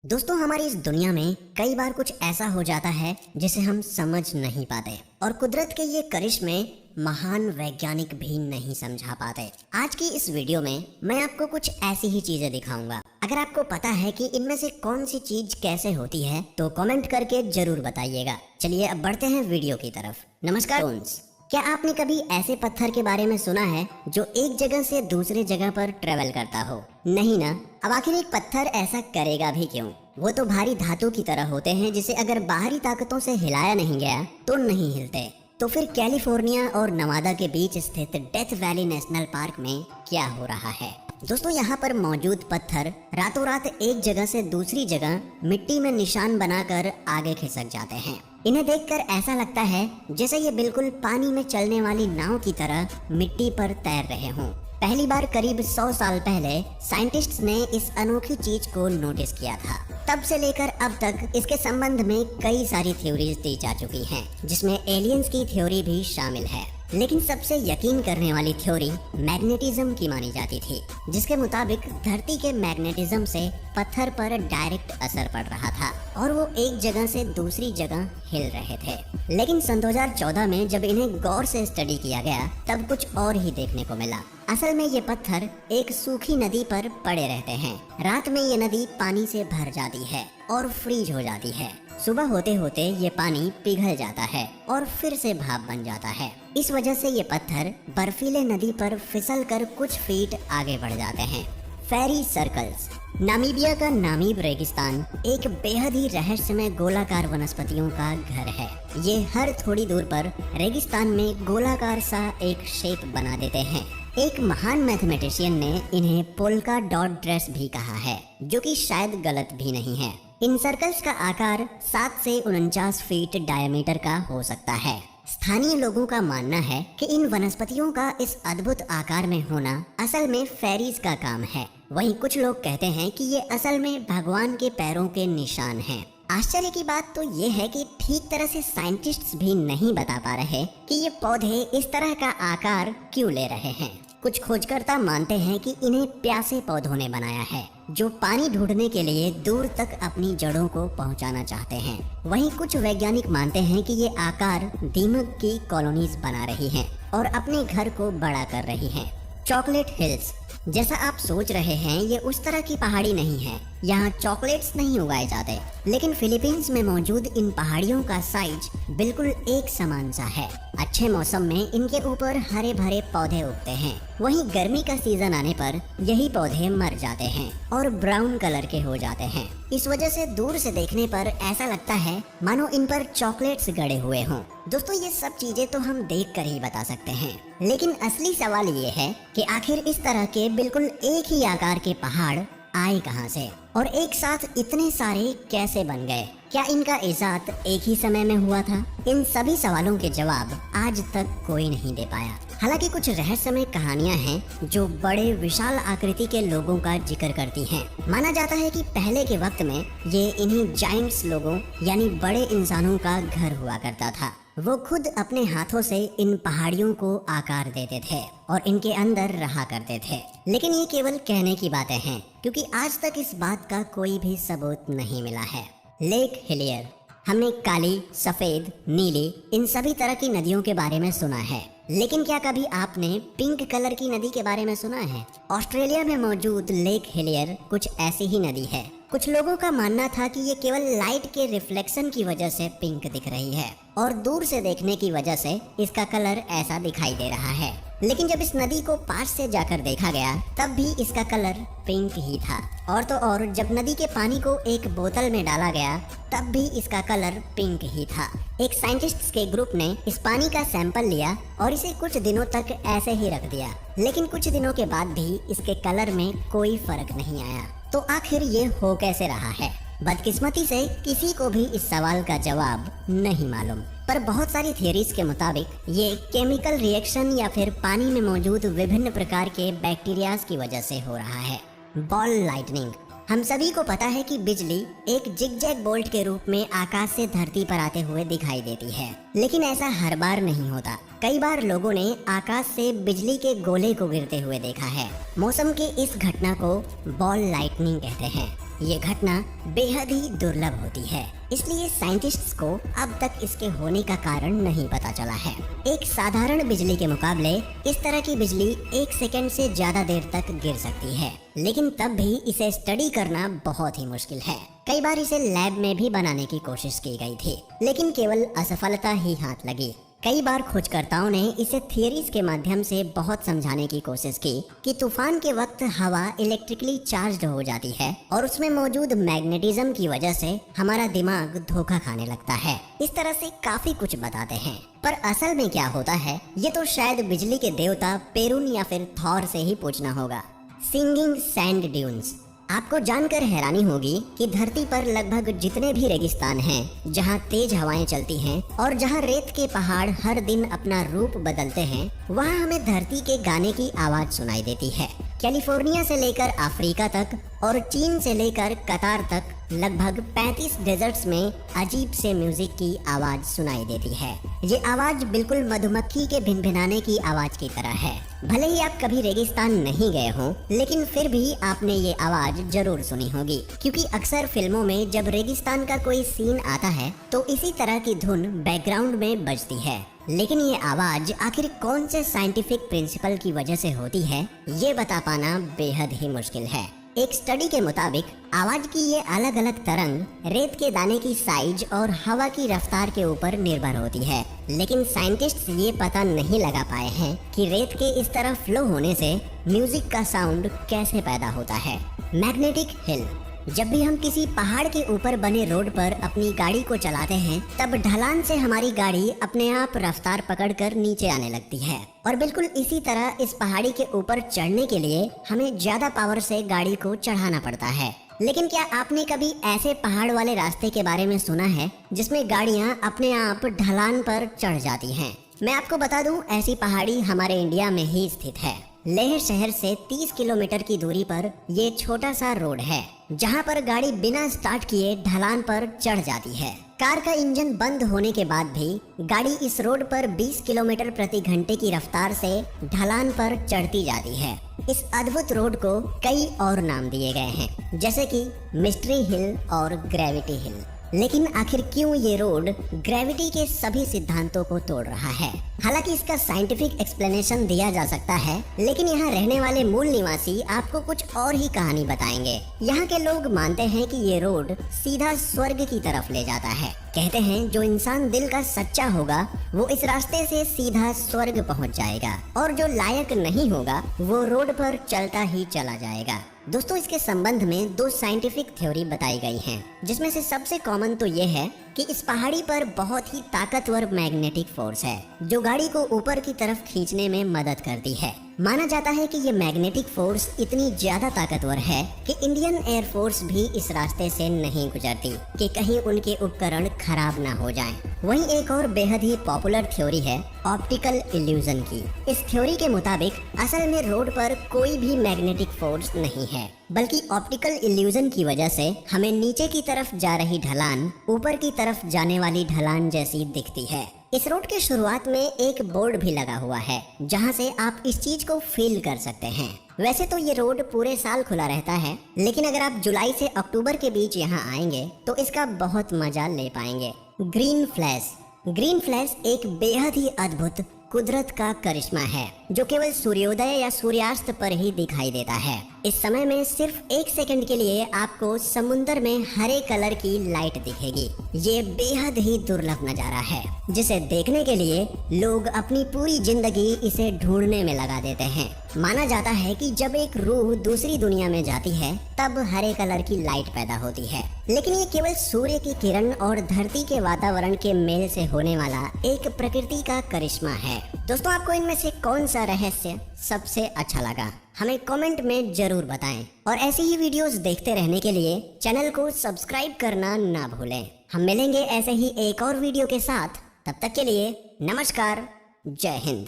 दोस्तों, हमारी इस दुनिया में कई बार कुछ ऐसा हो जाता है जिसे हम समझ नहीं पाते और कुदरत के ये करिश्मे महान वैज्ञानिक भी नहीं समझा पाते। आज की इस वीडियो में मैं आपको कुछ ऐसी ही चीजें दिखाऊंगा। अगर आपको पता है कि इनमें से कौन सी चीज कैसे होती है तो कमेंट करके जरूर बताइएगा। चलिए अब बढ़ते हैं वीडियो की तरफ। नमस्कार फ्रेंड्स, क्या आपने कभी ऐसे पत्थर के बारे में सुना है जो एक जगह से दूसरे जगह पर ट्रेवल करता हो? नहीं ना। अब आखिर एक पत्थर ऐसा करेगा भी क्यों? वो तो भारी धातु की तरह होते हैं जिसे अगर बाहरी ताकतों से हिलाया नहीं गया तो नहीं हिलते। तो फिर कैलिफोर्निया और नवादा के बीच स्थित डेथ वैली नेशनल पार्क में क्या हो रहा है? दोस्तों, यहाँ पर मौजूद पत्थर रातों रात एक जगह से दूसरी जगह मिट्टी में निशान बनाकर आगे खिसक जाते हैं। इन्हें देखकर ऐसा लगता है जैसे ये बिल्कुल पानी में चलने वाली नाव की तरह मिट्टी पर तैर रहे हों। पहली बार करीब 100 साल पहले साइंटिस्ट्स ने इस अनोखी चीज को नोटिस किया था। तब से लेकर अब तक इसके संबंध में कई सारी थ्योरीज दी जा चुकी हैं, जिसमें एलियंस की थ्योरी भी शामिल है। लेकिन सबसे यकीन करने वाली थ्योरी मैग्नेटिज्म की मानी जाती थी, जिसके मुताबिक धरती के मैग्नेटिज्म से पत्थर पर डायरेक्ट असर पड़ रहा था और वो एक जगह से दूसरी जगह हिल रहे थे। लेकिन सन 2014 में जब इन्हें गौर से स्टडी किया गया तब कुछ और ही देखने को मिला। असल में ये पत्थर एक सूखी नदी पर पड़े रहते हैं। रात में ये नदी पानी से भर जाती है और फ्रीज हो जाती है। सुबह होते होते ये पानी पिघल जाता है और फिर से भाप बन जाता है। इस वजह से ये पत्थर बर्फीले नदी पर फिसल कर कुछ फीट आगे बढ़ जाते हैं। फेरी सर्कल्स। नामीबिया का नामीब रेगिस्तान एक बेहद ही रहस्यमय गोलाकार वनस्पतियों का घर है। ये हर थोड़ी दूर पर रेगिस्तान में गोलाकार सा एक शेप बना देते हैं। एक महान मैथमेटिशियन ने इन्हें पोल्का डॉट ड्रेस भी कहा है, जो कि शायद गलत भी नहीं है। इन सर्कल्स का आकार 7 से 49 फीट डायमीटर का हो सकता है। स्थानीय लोगों का मानना है कि इन वनस्पतियों का इस अद्भुत आकार में होना असल में फेरीज का काम है। वहीं कुछ लोग कहते हैं कि ये असल में भगवान के पैरों के निशान हैं। आश्चर्य की बात तो ये है कि ठीक तरह से साइंटिस्ट्स भी नहीं बता पा रहे कि ये पौधे इस तरह का आकार क्यों ले रहे हैं। कुछ खोजकर्ता मानते हैं कि इन्हें प्यासे पौधों ने बनाया है, जो पानी ढूंढने के लिए दूर तक अपनी जड़ों को पहुंचाना चाहते हैं। वहीं कुछ वैज्ञानिक मानते हैं कि ये आकार दीमक की कॉलोनीज बना रही हैं और अपने घर को बड़ा कर रही हैं। Chocolate hills. जैसा आप सोच रहे हैं, ये उस तरह की पहाड़ी नहीं है। यहाँ चॉकलेट्स नहीं उगाए जाते, लेकिन फिलीपींस में मौजूद इन पहाड़ियों का साइज बिल्कुल एक समान सा है। अच्छे मौसम में इनके ऊपर हरे भरे पौधे उगते हैं। वहीं गर्मी का सीजन आने पर यही पौधे मर जाते हैं और ब्राउन कलर के हो जाते हैं। इस वजह से दूर से देखने पर ऐसा लगता है मानो इन पर चॉकलेट्स गड़े हुए हों। दोस्तों, ये सब चीजें तो हम देख कर ही बता सकते हैं, लेकिन असली सवाल ये है कि आखिर इस तरह के बिल्कुल एक ही आकार के पहाड़ आए कहां से और एक साथ इतने सारे कैसे बन गए? क्या इनका इजाद एक ही समय में हुआ था? इन सभी सवालों के जवाब आज तक कोई नहीं दे पाया। हालांकि कुछ रहस्यमय कहानियां हैं जो बड़े विशाल आकृति के लोगों का जिक्र करती हैं। माना जाता है कि पहले के वक्त में ये इन्हीं जायंट्स लोगों यानी बड़े इंसानों का घर हुआ करता था। वो खुद अपने हाथों से इन पहाड़ियों को आकार देते थे और इनके अंदर रहा करते थे। लेकिन ये केवल कहने की बातें हैं, क्योंकि आज तक इस बात का कोई भी सबूत नहीं मिला है। Lake Hillier. हमने काली, सफेद, नीली इन सभी तरह की नदियों के बारे में सुना है, लेकिन क्या कभी आपने पिंक कलर की नदी के बारे में सुना है? ऑस्ट्रेलिया में मौजूद लेक हिलियर कुछ ऐसी ही नदी है। कुछ लोगों का मानना था कि ये केवल लाइट के रिफ्लेक्शन की वजह से पिंक दिख रही है और दूर से देखने की वजह से इसका कलर ऐसा दिखाई दे रहा है। लेकिन जब इस नदी को पास से जाकर देखा गया तब भी इसका कलर पिंक ही था। और तो और जब नदी के पानी को एक बोतल में डाला गया तब भी इसका कलर पिंक ही था। एक साइंटिस्ट्स के ग्रुप ने इस पानी का सैंपल लिया और इसे कुछ दिनों तक ऐसे ही रख दिया, लेकिन कुछ दिनों के बाद भी इसके कलर में कोई फर्क नहीं आया। तो आखिर ये हो कैसे रहा है? बदकिस्मती से किसी को भी इस सवाल का जवाब नहीं मालूम, पर बहुत सारी थियरीज के मुताबिक ये केमिकल रिएक्शन या फिर पानी में मौजूद विभिन्न प्रकार के बैक्टीरियाज की वजह से हो रहा है। Ball lightning. हम सभी को पता है कि बिजली एक जिगजैग बोल्ट के रूप में आकाश से धरती पर आते हुए दिखाई देती है, लेकिन ऐसा हर बार नहीं होता। कई बार लोगों ने आकाश से बिजली के गोले को गिरते हुए देखा है। मौसम की इस घटना को बॉल लाइटनिंग कहते हैं। ये घटना बेहद ही दुर्लभ होती है, इसलिए साइंटिस्ट्स को अब तक इसके होने का कारण नहीं पता चला है। एक साधारण बिजली के मुकाबले इस तरह की बिजली 1 सेकंड से ज्यादा देर तक गिर सकती है, लेकिन तब भी इसे स्टडी करना बहुत ही मुश्किल है। कई बार इसे लैब में भी बनाने की कोशिश की गई थी, लेकिन केवल असफलता ही हाथ लगी। कई बार खोजकर्ताओं ने इसे थियरीज के माध्यम से बहुत समझाने की कोशिश की कि तूफान के वक्त हवा इलेक्ट्रिकली चार्ज्ड हो जाती है और उसमें मौजूद मैग्नेटिज्म की वजह से हमारा दिमाग धोखा खाने लगता है। इस तरह से काफी कुछ बताते हैं, पर असल में क्या होता है ये तो शायद बिजली के देवता पेरुन या फिर थॉर से ही पूछना होगा। Singing sand dunes. आपको जानकर हैरानी होगी कि धरती पर लगभग जितने भी रेगिस्तान हैं, जहां तेज हवाएं चलती हैं और जहां रेत के पहाड़ हर दिन अपना रूप बदलते हैं, वहां हमें धरती के गाने की आवाज सुनाई देती है। कैलिफोर्निया से लेकर अफ्रीका तक और चीन से लेकर कतार तक लगभग 35 डेजर्ट्स में अजीब से म्यूजिक की आवाज सुनाई देती है। ये आवाज बिल्कुल मधुमक्खी के भिनभिनाने की आवाज की तरह है। भले ही आप कभी रेगिस्तान नहीं गए हो, लेकिन फिर भी आपने ये आवाज जरूर सुनी होगी, क्योंकि अक्सर फिल्मों में जब रेगिस्तान का कोई सीन आता है तो इसी तरह की धुन बैकग्राउंड में बजती है। लेकिन ये आवाज आखिर कौन से साइंटिफिक प्रिंसिपल की वजह से होती है, ये बता पाना बेहद ही मुश्किल है। एक स्टडी के मुताबिक आवाज की ये अलग अलग तरंग रेत के दाने की साइज और हवा की रफ्तार के ऊपर निर्भर होती है, लेकिन साइंटिस्ट्स ये पता नहीं लगा पाए हैं कि रेत के इस तरह फ्लो होने से म्यूजिक का साउंड कैसे पैदा होता है। Magnetic hill. जब भी हम किसी पहाड़ के ऊपर बने रोड पर अपनी गाड़ी को चलाते हैं, तब ढलान से हमारी गाड़ी अपने आप रफ्तार पकड़कर नीचे आने लगती है, और बिल्कुल इसी तरह इस पहाड़ी के ऊपर चढ़ने के लिए हमें ज्यादा पावर से गाड़ी को चढ़ाना पड़ता है। लेकिन क्या आपने कभी ऐसे पहाड़ वाले रास्ते के बारे में सुना है जिसमें गाड़ियां अपने आप ढलान पर चढ़ जाती हैं? मैं आपको बता दूं, ऐसी पहाड़ी हमारे इंडिया में ही स्थित है। लेह शहर से 30 किलोमीटर की दूरी पर ये छोटा सा रोड है, जहां पर गाड़ी बिना स्टार्ट किए ढलान पर चढ़ जाती है। कार का इंजन बंद होने के बाद भी गाड़ी इस रोड पर 20 किलोमीटर प्रति घंटे की रफ्तार से ढलान पर चढ़ती जाती है। इस अद्भुत रोड को कई और नाम दिए गए हैं, जैसे कि मिस्ट्री हिल और ग्रेविटी हिल। लेकिन आखिर क्यों ये रोड ग्रेविटी के सभी सिद्धांतों को तोड़ रहा है? हालांकि इसका साइंटिफिक एक्सप्लेनेशन दिया जा सकता है, लेकिन यहाँ रहने वाले मूल निवासी आपको कुछ और ही कहानी बताएंगे। यहाँ के लोग मानते हैं कि ये रोड सीधा स्वर्ग की तरफ ले जाता है। कहते हैं जो इंसान दिल का सच्चा होगा वो इस रास्ते से सीधा स्वर्ग पहुँच जाएगा, और जो लायक नहीं होगा वो रोड पर चलता ही चला जाएगा। दोस्तों, इसके संबंध में 2 साइंटिफिक थ्योरी बताई गई हैं, जिसमें से सबसे कॉमन तो ये है कि इस पहाड़ी पर बहुत ही ताकतवर मैग्नेटिक फोर्स है, जो गाड़ी को ऊपर की तरफ खींचने में मदद करती है। माना जाता है कि ये मैग्नेटिक फोर्स इतनी ज्यादा ताकतवर है कि इंडियन एयरफोर्स भी इस रास्ते से नहीं गुजरती कि कहीं उनके उपकरण खराब ना हो जाएं। वहीं एक और बेहद ही पॉपुलर थ्योरी है ऑप्टिकल इल्यूजन की। इस थ्योरी के मुताबिक असल में रोड पर कोई भी मैग्नेटिक फोर्स नहीं है, बल्कि ऑप्टिकल इल्यूजन की वजह से हमें नीचे की तरफ जा रही ढलान ऊपर की तरफ जाने वाली ढलान जैसी दिखती है। इस रोड के शुरुआत में एक बोर्ड भी लगा हुआ है, जहां से आप इस चीज को फील कर सकते हैं। वैसे तो ये रोड पूरे साल खुला रहता है, लेकिन अगर आप जुलाई से अक्टूबर के बीच यहाँ आएंगे तो इसका बहुत मजा ले पाएंगे। Green flash. ग्रीन फ्लैश एक बेहद ही अद्भुत कुदरत का करिश्मा है, जो केवल सूर्योदय या सूर्यास्त पर ही दिखाई देता है। इस समय में सिर्फ 1 सेकंड के लिए आपको समुंदर में हरे कलर की लाइट दिखेगी। ये बेहद ही दुर्लभ नजारा है, जिसे देखने के लिए लोग अपनी पूरी जिंदगी इसे ढूंढने में लगा देते हैं। माना जाता है कि जब एक रूह दूसरी दुनिया में जाती है तब हरे कलर की लाइट पैदा होती है, लेकिन ये केवल सूर्य की किरण और धरती के वातावरण के मेल से होने वाला एक प्रकृति का करिश्मा है। दोस्तों, आपको इनमें से कौन सा रहस्य सबसे अच्छा लगा, हमें कमेंट में जरूर बताएं, और ऐसी ही वीडियोस देखते रहने के लिए चैनल को सब्सक्राइब करना ना भूलें। हम मिलेंगे ऐसे ही एक और वीडियो के साथ, तब तक के लिए नमस्कार, जय हिंद।